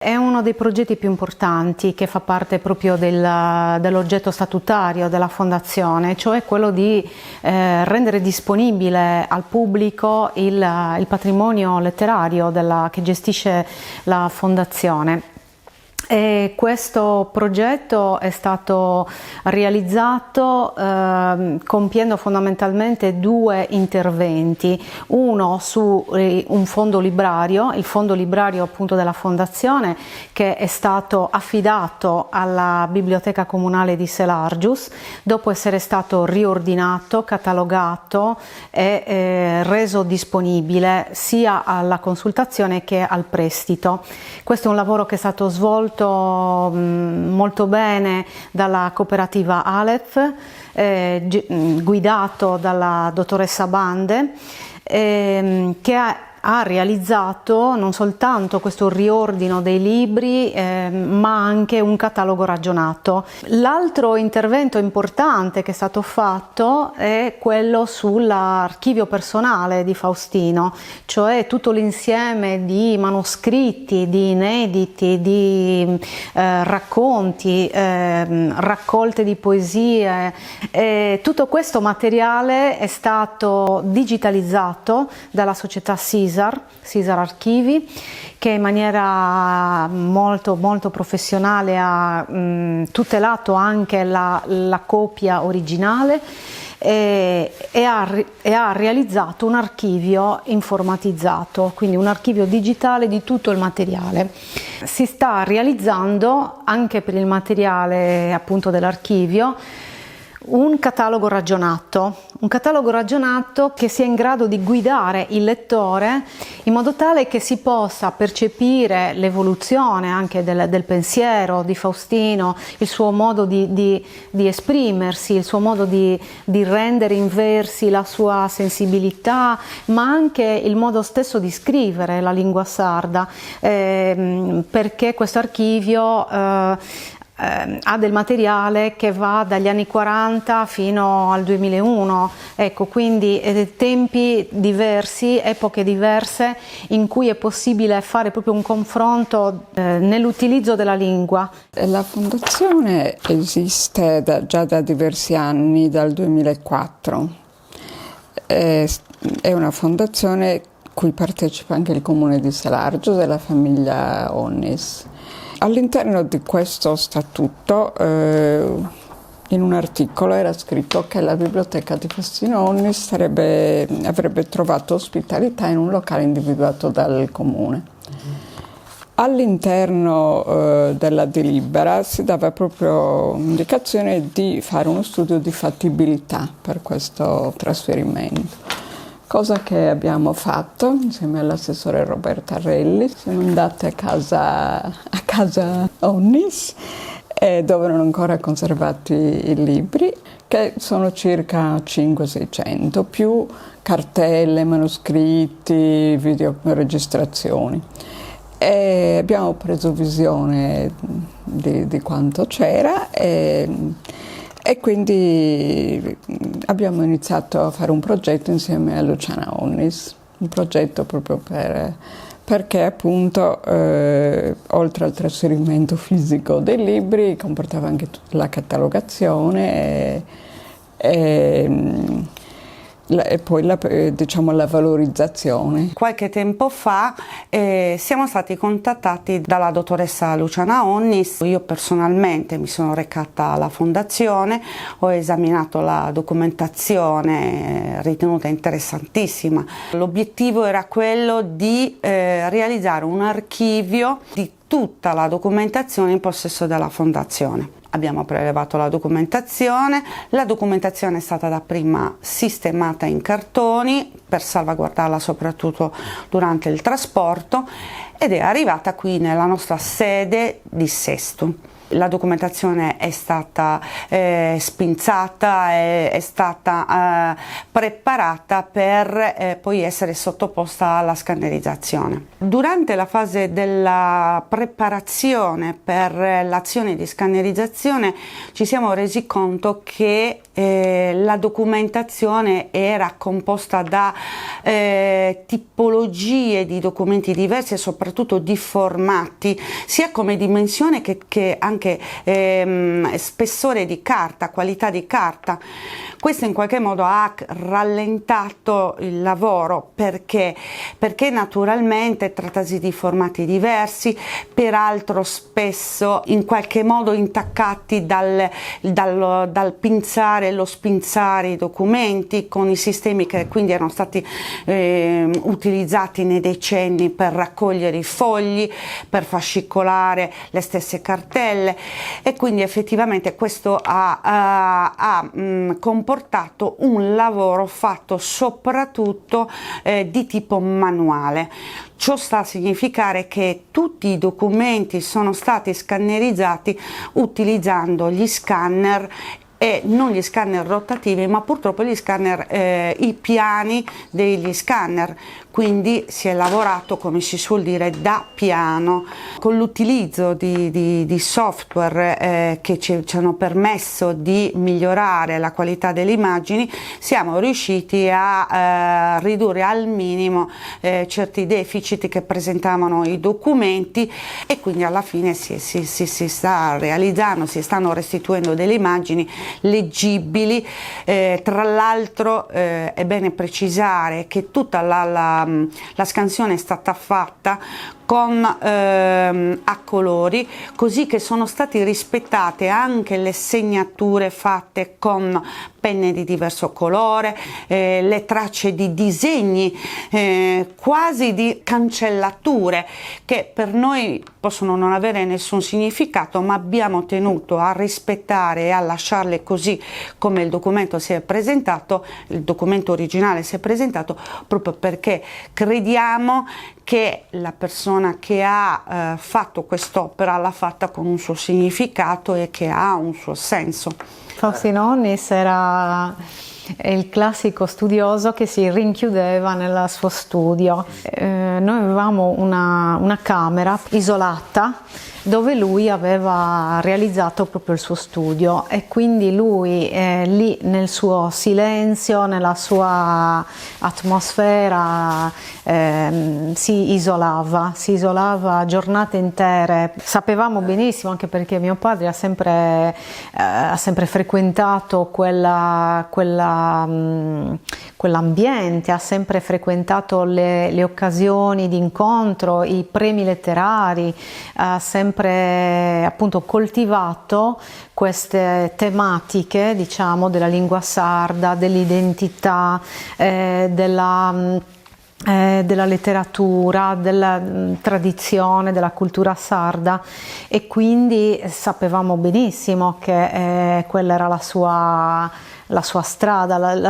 È uno dei progetti più importanti che fa parte proprio dell'oggetto statutario della Fondazione, cioè quello di rendere disponibile al pubblico il patrimonio letterario che gestisce la Fondazione. E questo progetto è stato realizzato compiendo fondamentalmente due interventi, uno su un fondo librario, il fondo librario appunto della Fondazione, che è stato affidato alla Biblioteca Comunale di Selargius dopo essere stato riordinato, catalogato e reso disponibile sia alla consultazione che al prestito. Questo è un lavoro che è stato svolto molto bene dalla cooperativa Aleph, guidato dalla dottoressa Bande, che ha realizzato non soltanto questo riordino dei libri, ma anche un catalogo ragionato. L'altro intervento importante che è stato fatto è quello sull'archivio personale di Faustino, cioè tutto l'insieme di manoscritti, di inediti, di racconti, raccolte di poesie. Tutto questo materiale è stato digitalizzato dalla società Caesar Archivi, che in maniera molto professionale ha tutelato anche la copia originale e ha realizzato un archivio informatizzato, quindi un archivio digitale di tutto il materiale. Si sta realizzando anche per il materiale appunto dell'archivio un catalogo ragionato che sia in grado di guidare il lettore in modo tale che si possa percepire l'evoluzione anche del pensiero di Faustino, il suo modo di esprimersi, il suo modo di rendere in versi la sua sensibilità, ma anche il modo stesso di scrivere la lingua sarda, perché questo archivio ha del materiale che va dagli anni 40 fino al 2001, ecco, quindi tempi diversi, epoche diverse in cui è possibile fare proprio un confronto nell'utilizzo della lingua. La Fondazione esiste già da diversi anni, dal 2004. È una fondazione cui partecipa anche il comune di Selargius e la famiglia Onnis. All'interno di questo statuto, in un articolo era scritto che la biblioteca di Faustino Onnis avrebbe trovato ospitalità in un locale individuato dal comune. All'interno della delibera si dava proprio indicazione di fare uno studio di fattibilità per questo trasferimento. Cosa che abbiamo fatto insieme all'assessore Roberta Arrelli. Siamo andate a casa Onnis, dove erano ancora conservati i libri, che sono circa 500-600, più cartelle, manoscritti, videoregistrazioni. E abbiamo preso visione di quanto c'era e quindi abbiamo iniziato a fare un progetto insieme a Luciana Onnis, un progetto proprio perché appunto oltre al trasferimento fisico dei libri comportava anche la catalogazione e poi la valorizzazione. Qualche tempo fa siamo stati contattati dalla dottoressa Luciana Onnis. Io personalmente mi sono recata alla Fondazione, ho esaminato la documentazione ritenuta interessantissima. L'obiettivo era quello di realizzare un archivio di tutta la documentazione in possesso della Fondazione. Abbiamo prelevato la documentazione è stata dapprima sistemata in cartoni per salvaguardarla soprattutto durante il trasporto ed è arrivata qui nella nostra sede di Sesto. La documentazione è stata spinzata, è stata preparata per poi essere sottoposta alla scannerizzazione. Durante la fase della preparazione per l'azione di scannerizzazione ci siamo resi conto che la documentazione era composta da tipologie di documenti diversi e soprattutto di formati, sia come dimensione che anche spessore di carta, qualità di carta. Questo in qualche modo ha rallentato il lavoro perché naturalmente trattasi di formati diversi, peraltro spesso in qualche modo intaccati dal pinzare e lo spinzare i documenti con i sistemi che quindi erano stati utilizzati nei decenni per raccogliere i fogli, per fascicolare le stesse cartelle, e quindi effettivamente questo ha comportato un lavoro fatto soprattutto di tipo manuale. Ciò sta a significare che tutti i documenti sono stati scannerizzati utilizzando gli scanner, e non gli scanner rotativi, ma purtroppo gli scanner, i piani degli scanner. Quindi si è lavorato, come si suol dire, da piano, con l'utilizzo di software che ci hanno permesso di migliorare la qualità delle immagini. Siamo riusciti a ridurre al minimo certi deficit che presentavano i documenti, e quindi alla fine si sta realizzando, si stanno restituendo delle immagini leggibili. Tra l'altro è bene precisare che tutta la scansione è stata fatta con a colori, così che sono state rispettate anche le segnature fatte con penne di diverso colore, le tracce di disegni, quasi di cancellature, che per noi possono non avere nessun significato, ma abbiamo tenuto a rispettare e a lasciarle così come il documento si è presentato, il documento originale si è presentato, proprio perché crediamo che la persona che ha fatto quest'opera l'ha fatta con un suo significato e che ha un suo senso. Faustino Onnis era il classico studioso che si rinchiudeva nel suo studio. Noi avevamo una camera isolata dove lui aveva realizzato proprio il suo studio, e quindi lui lì nel suo silenzio, nella sua atmosfera si isolava giornate intere. Sapevamo benissimo, anche perché mio padre ha sempre frequentato quell'ambiente, ha sempre frequentato le occasioni di incontro, i premi letterari, ha sempre appunto coltivato queste tematiche, diciamo, della lingua sarda, dell'identità, della letteratura, della tradizione, della cultura sarda, e quindi sapevamo benissimo che quella era la sua strada,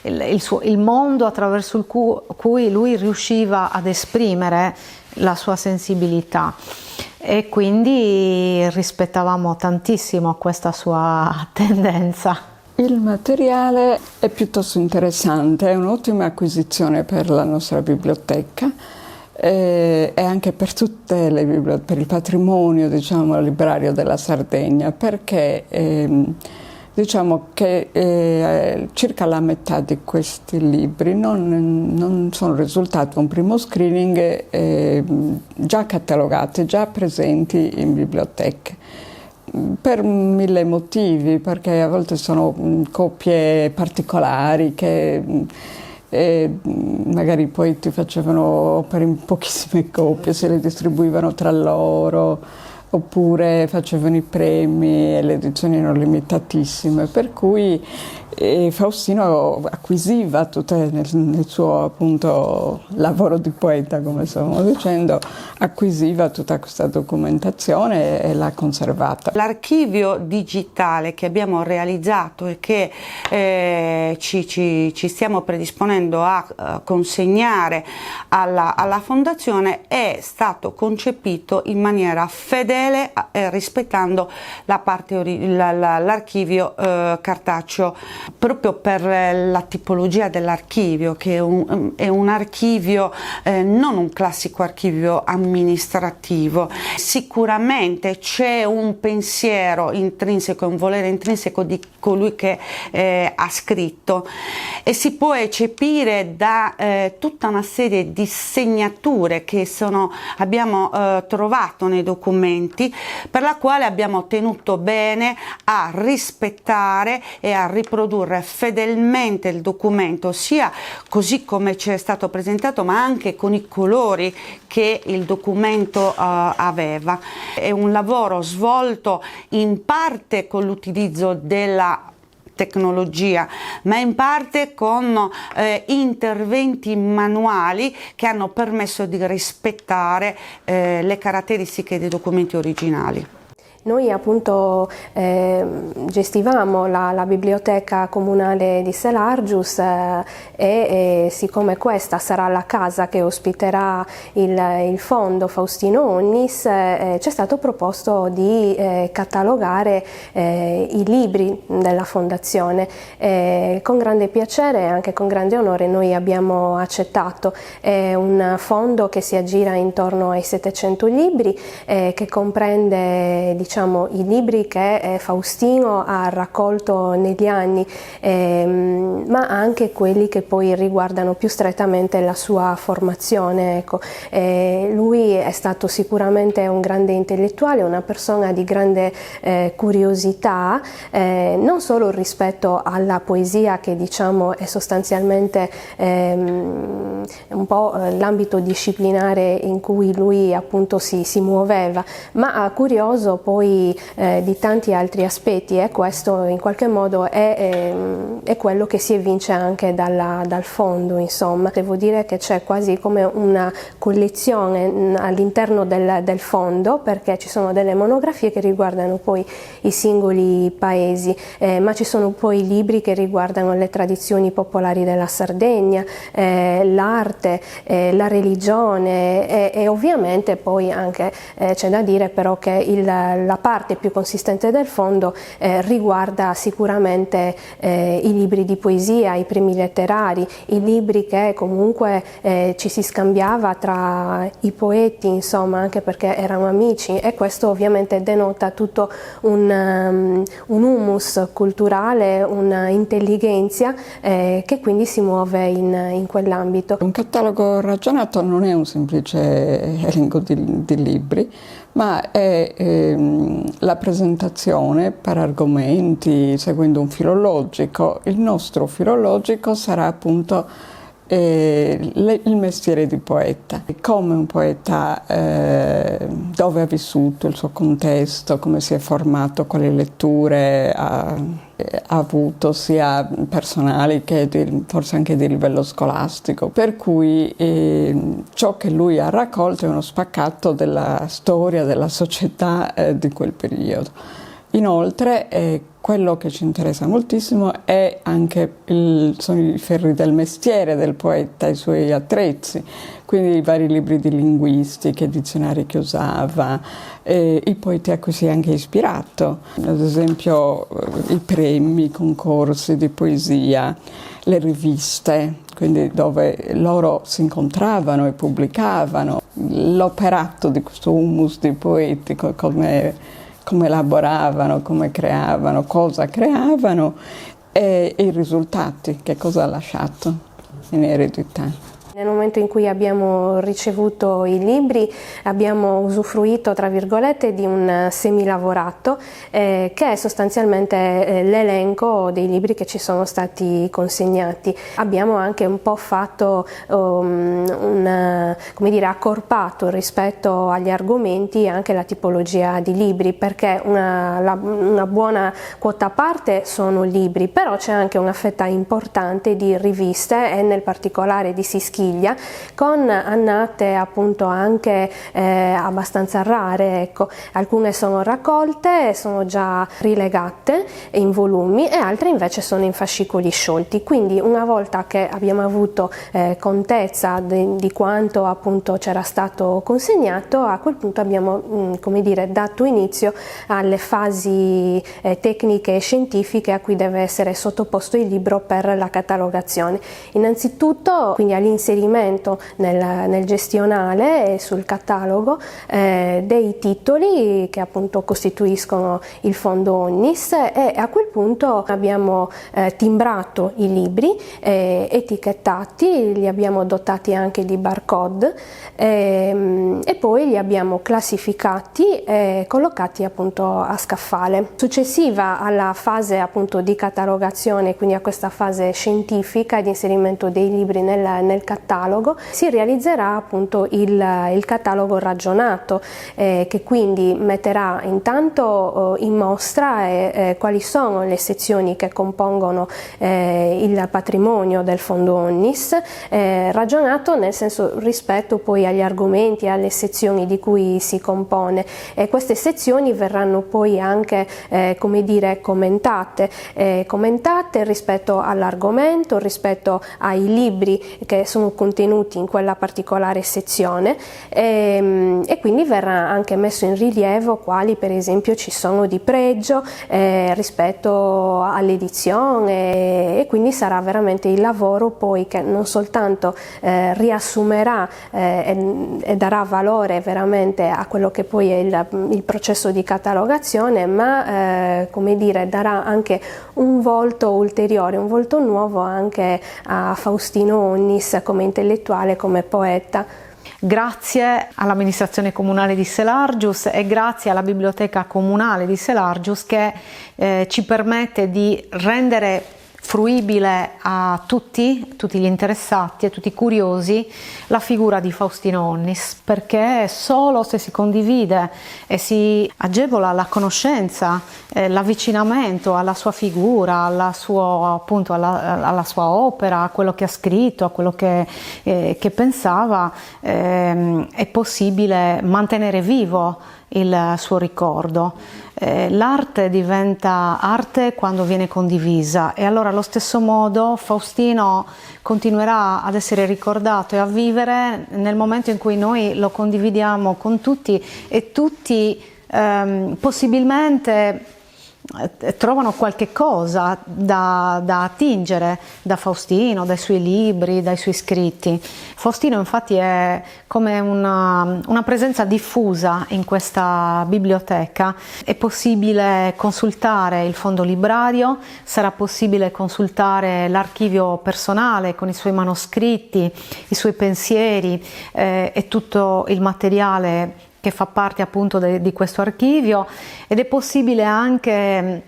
il mondo attraverso cui lui riusciva ad esprimere la sua sensibilità, e quindi rispettavamo tantissimo questa sua tendenza. Il materiale è piuttosto interessante, è un'ottima acquisizione per la nostra biblioteca e anche per tutte per il patrimonio, diciamo, librario della Sardegna, perché diciamo che circa la metà di questi libri non sono risultati un primo screening già catalogati, già presenti in biblioteche, per mille motivi, perché a volte sono copie particolari che magari poi ti facevano opere in pochissime copie, se le distribuivano tra loro, oppure facevano i premi e le edizioni erano limitatissime, per cui Faustino acquisiva tutte, nel suo appunto lavoro di poeta, come stavamo dicendo, acquisiva tutta questa documentazione e l'ha conservata. L'archivio digitale che abbiamo realizzato e che ci stiamo predisponendo a consegnare alla Fondazione è stato concepito in maniera fedele fedele rispettando la parte l'archivio cartaceo, proprio per la tipologia dell'archivio, che è un archivio non un classico archivio amministrativo. Sicuramente c'è un pensiero intrinseco, un volere intrinseco di colui che ha scritto, e si può eccepire da tutta una serie di segnature che abbiamo trovato nei documenti, per la quale abbiamo tenuto bene a rispettare e a riprodurre fedelmente il documento, sia così come ci è stato presentato, ma anche con i colori che il documento aveva. È un lavoro svolto in parte con l'utilizzo della tecnologia, ma in parte con interventi manuali che hanno permesso di rispettare le caratteristiche dei documenti originali. Noi appunto gestivamo la biblioteca comunale di Selargius e siccome questa sarà la casa che ospiterà il fondo Faustino Onnis, ci è stato proposto di catalogare i libri della fondazione. Con grande piacere e anche con grande onore noi abbiamo accettato. È un fondo che si aggira intorno ai 700 libri, che comprende, diciamo, i libri che Faustino ha raccolto negli anni, ma anche quelli che poi riguardano più strettamente la sua formazione. Ecco. Lui è stato sicuramente un grande intellettuale, una persona di grande curiosità, non solo rispetto alla poesia, che diciamo è sostanzialmente un po' l'ambito disciplinare in cui lui appunto si muoveva, ma curioso poi di tanti altri aspetti, e questo in qualche modo è quello che si evince anche dal fondo. Insomma, devo dire che c'è quasi come una collezione all'interno del fondo, perché ci sono delle monografie che riguardano poi i singoli paesi, ma ci sono poi libri che riguardano le tradizioni popolari della Sardegna, l'arte, la religione, e ovviamente poi anche c'è da dire però che la parte più consistente del fondo riguarda sicuramente i libri di poesia, i primi letterari, i libri che comunque ci si scambiava tra i poeti, insomma, anche perché erano amici, e questo ovviamente denota tutto un humus culturale, una intelligenza che quindi si muove in quell'ambito. Un catalogo ragionato non è un semplice elenco di libri, ma è la presentazione per argomenti seguendo un filologico. Il nostro filologico sarà appunto il mestiere di poeta, come un poeta, dove ha vissuto, il suo contesto, come si è formato, quali letture ha avuto, sia personali che forse anche di livello scolastico, per cui ciò che lui ha raccolto è uno spaccato della storia, della società di quel periodo. Inoltre quello che ci interessa moltissimo è anche sono i ferri del mestiere del poeta, i suoi attrezzi, quindi i vari libri di linguistica, i dizionari che usava, i poeti a cui si è anche ispirato, ad esempio i premi, i concorsi di poesia, le riviste, quindi dove loro si incontravano e pubblicavano, l'operato di questo humus di poeti, come elaboravano, come creavano, cosa creavano, e i risultati, che cosa ha lasciato in eredità. Nel momento in cui abbiamo ricevuto i libri abbiamo usufruito, tra virgolette, di un semilavorato che è sostanzialmente l'elenco dei libri che ci sono stati consegnati. Abbiamo anche un po' fatto accorpato rispetto agli argomenti anche la tipologia di libri, perché una buona quota parte sono libri, però c'è anche una fetta importante di riviste, e nel particolare di Sischini, bottiglia, con annate appunto anche abbastanza rare, ecco. Alcune sono raccolte, sono già rilegate in volumi, e altre invece sono in fascicoli sciolti. Quindi una volta che abbiamo avuto contezza di quanto appunto c'era stato consegnato, a quel punto abbiamo come dire, dato inizio alle fasi tecniche e scientifiche a cui deve essere sottoposto il libro per la catalogazione. Innanzitutto quindi all'inserimento nel gestionale e sul catalogo dei titoli che appunto costituiscono il fondo Onnis, e a quel punto abbiamo timbrato i libri, etichettati, li abbiamo dotati anche di barcode, e poi li abbiamo classificati e collocati appunto a scaffale. Successiva alla fase appunto di catalogazione, quindi a questa fase scientifica di inserimento dei libri nel catalogo, si realizzerà appunto il catalogo ragionato, che quindi metterà intanto in mostra quali sono le sezioni che compongono il patrimonio del fondo Onnis, ragionato nel senso rispetto poi agli argomenti e alle sezioni di cui si compone, e queste sezioni verranno poi anche come dire commentate rispetto all'argomento, rispetto ai libri che sono contenuti in quella particolare sezione, e quindi verrà anche messo in rilievo quali per esempio ci sono di pregio rispetto all'edizione, e quindi sarà veramente il lavoro poi che non soltanto riassumerà e darà valore veramente a quello che poi è il processo di catalogazione, ma come dire, darà anche un volto ulteriore, un volto nuovo anche a Faustino Onnis come intellettuale, come poeta. Grazie all'amministrazione comunale di Selargius e grazie alla biblioteca comunale di Selargius che ci permette di rendere fruibile a tutti gli interessati, a tutti i curiosi, la figura di Faustino Onnis, perché solo se si condivide e si agevola la conoscenza, l'avvicinamento alla sua figura, alla sua opera, a quello che ha scritto, a quello che pensava, è possibile mantenere vivo il suo ricordo. L'arte diventa arte quando viene condivisa, e allora allo stesso modo Faustino continuerà ad essere ricordato e a vivere nel momento in cui noi lo condividiamo con tutti, e tutti possibilmente trovano qualche cosa da attingere da Faustino, dai suoi libri, dai suoi scritti. Faustino infatti è come una presenza diffusa in questa biblioteca. È possibile consultare il fondo librario, sarà possibile consultare l'archivio personale con i suoi manoscritti, i suoi pensieri e tutto il materiale che fa parte appunto di questo archivio, ed è possibile anche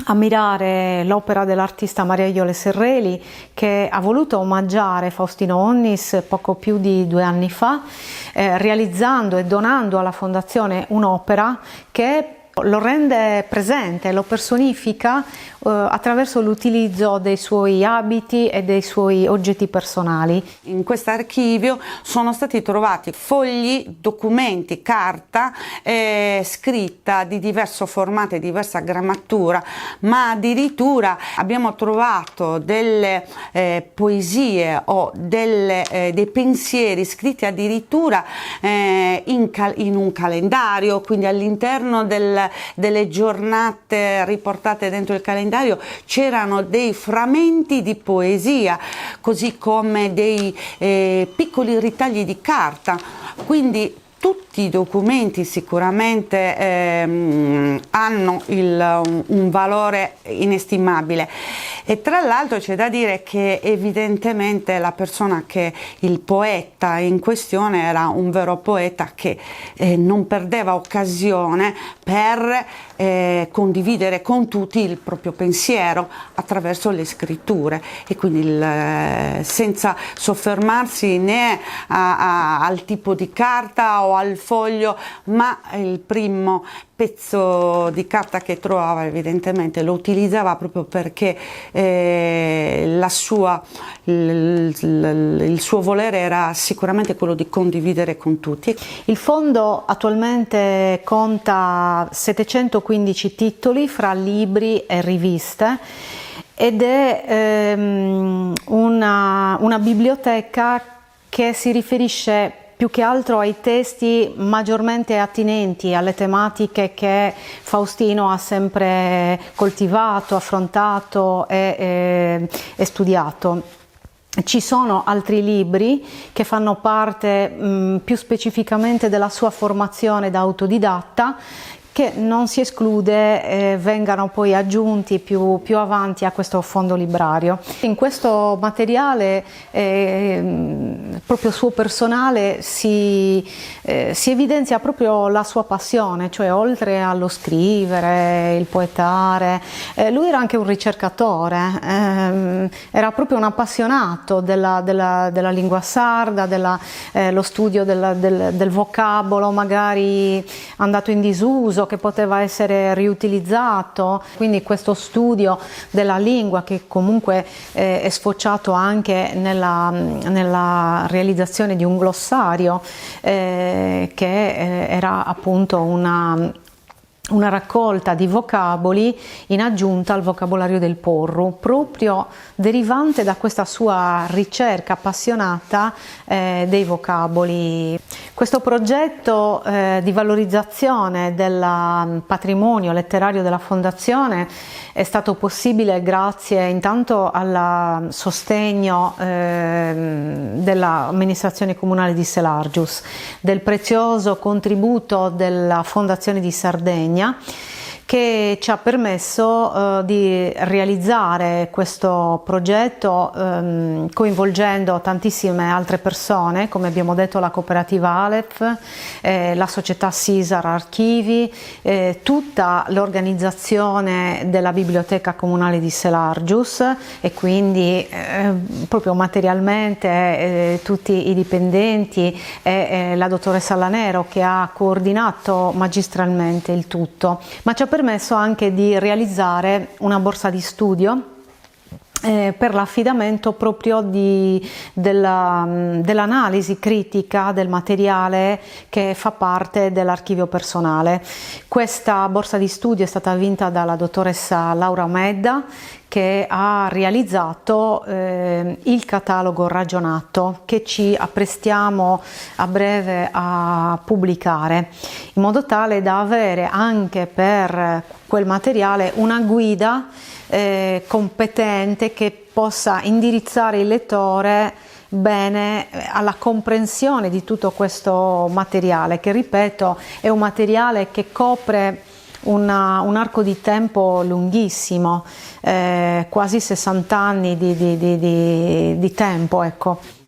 ammirare l'opera dell'artista Maria Iole Serreli, che ha voluto omaggiare Faustino Onnis poco più di 2 anni fa, realizzando e donando alla Fondazione un'opera che lo rende presente, lo personifica attraverso l'utilizzo dei suoi abiti e dei suoi oggetti personali. In questo archivio sono stati trovati fogli, documenti, carta scritta di diverso formato e diversa grammatura, ma addirittura abbiamo trovato delle poesie o dei pensieri scritti addirittura in un calendario, quindi all'interno delle giornate riportate dentro il calendario c'erano dei frammenti di poesia, così come dei piccoli ritagli di carta. Quindi tutti i documenti sicuramente hanno un valore inestimabile, e tra l'altro c'è da dire che evidentemente la persona il poeta in questione era un vero poeta che non perdeva occasione per condividere con tutti il proprio pensiero attraverso le scritture, e quindi senza soffermarsi né al tipo di carta o o al foglio, ma il primo pezzo di carta che trovava evidentemente lo utilizzava proprio perché il suo volere era sicuramente quello di condividere con tutti. Il fondo attualmente conta 715 titoli fra libri e riviste ed è una biblioteca che si riferisce più che altro ai testi maggiormente attinenti alle tematiche che Faustino ha sempre coltivato, affrontato e studiato. Ci sono altri libri che fanno parte più specificamente della sua formazione da autodidatta, che non si esclude vengano poi aggiunti più avanti a questo fondo librario. In questo materiale proprio suo personale si evidenzia proprio la sua passione, cioè oltre allo scrivere, il poetare, lui era anche un ricercatore, era proprio un appassionato della lingua sarda, lo studio del vocabolo magari andato in disuso, che poteva essere riutilizzato, quindi questo studio della lingua che comunque è sfociato anche nella realizzazione di un glossario che era appunto una raccolta di vocaboli in aggiunta al vocabolario del Porru, proprio derivante da questa sua ricerca appassionata dei vocaboli. Questo progetto di valorizzazione del patrimonio letterario della Fondazione è stato possibile grazie intanto al sostegno dell'amministrazione comunale di Selargius, del prezioso contributo della Fondazione di Sardegna, che ci ha permesso di realizzare questo progetto coinvolgendo tantissime altre persone, come abbiamo detto la cooperativa Aleph, la società Sisar Archivi, tutta l'organizzazione della Biblioteca Comunale di Selargius e quindi proprio materialmente tutti i dipendenti e la dottoressa Lanero che ha coordinato magistralmente il tutto, ma ci ha permesso anche di realizzare una borsa di studio per l'affidamento proprio dell'analisi critica del materiale che fa parte dell'archivio personale. Questa borsa di studio è stata vinta dalla dottoressa Laura Medda, che ha realizzato il catalogo ragionato che ci apprestiamo a breve a pubblicare, in modo tale da avere anche per quel materiale una guida competente che possa indirizzare il lettore bene alla comprensione di tutto questo materiale, che ripeto è un materiale che copre un arco di tempo lunghissimo, quasi 60 anni di tempo, ecco.